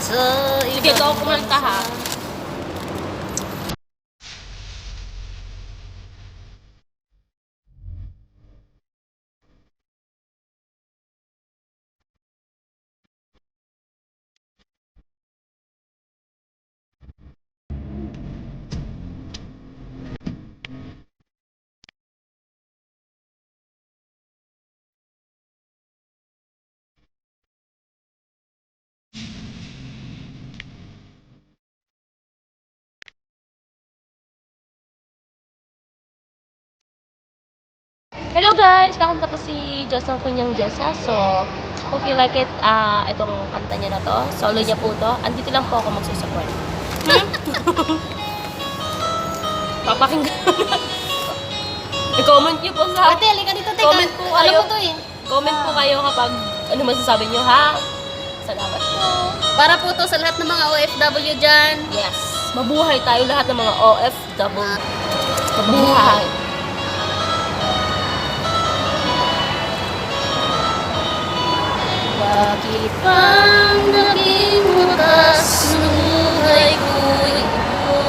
nasa Sige, ikaw kumanta ha. Hello guys! Nakunta ko si Diyos ng kunyang Diyosa. So, hope you like it. Itong kanta niya na to. Solo niya po to. Andito lang po ako magsusupport. Papakinggan. I-comment niyo po sa... Ate, halika dito, teka. Comment po Alam kayo. mo to eh. Comment po kayo kapag ano masasabi niyo ha. Salamat po. Para po to sa lahat ng mga OFW dyan. Yes. Mabuhay tayo lahat ng mga OFW. Mabuhay. Bakit bang naging butas ng buhay ko ito?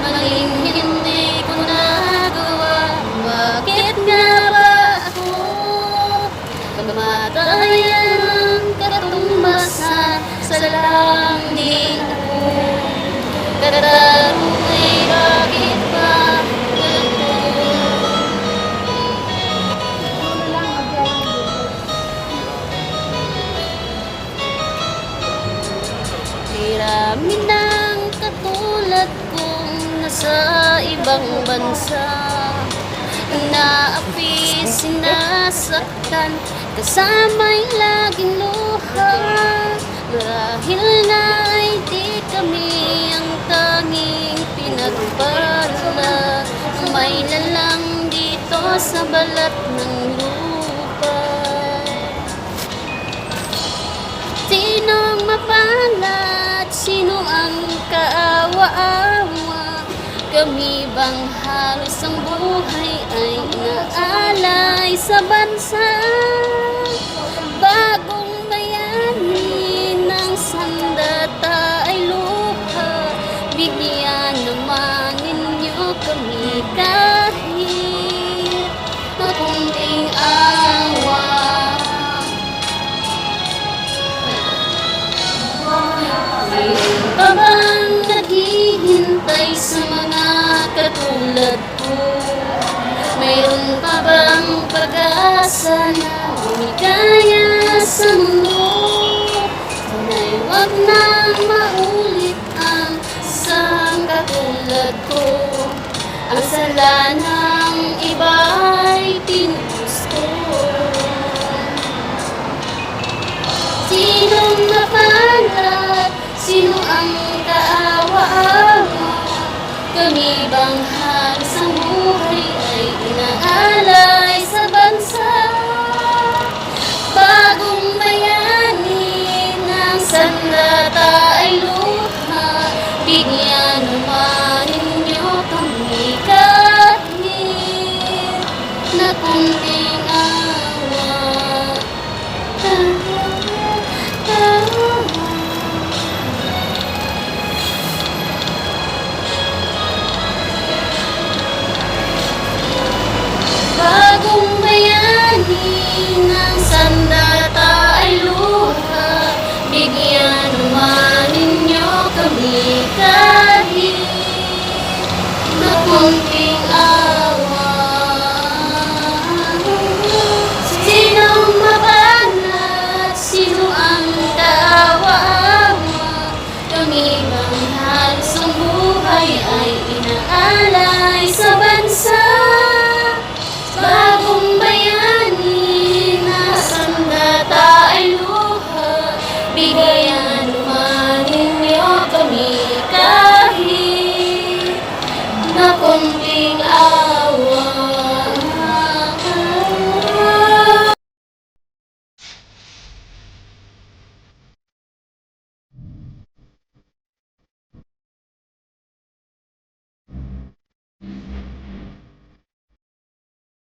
Naging hindi ko nagawa. Bakit nga ba ako namatayan ng katumbasan sa langit ko? Katarong ay bakit ba ganito? Marami ng katulad kong nasa ibang bansa, inaapi, sinasaktan, kasama'y laging luha. Marahil na ay di kami ang tanging pinagpala, may lalang dito sa balat ng lupa. Sinong mapalad? Sino ang kaawa-awa? Kami bang halos ang buhay ay inaalay sa bansa? Bagong bayani ng sandata ay luha. Bigyan naman ninyo kami kahit na kunting awa. Pa bang naghihintay sa mga katulad ko? Mayroon pa bang pag-asa na umigaya sa mundo? Sana'y wag nang maulit ang isang katulad ko. Ang sala ng iba'y pinusto. Sinong napalad? Sino ang kaawa-awa? Kami bang halos ang buhay ay inaalay sa bansa? Bagong bayani ng sandata ay luha. Bigyan naman ninyo kami kahit na kunting awa. Bagong bayani ng sandata ay luha. Bigyan naman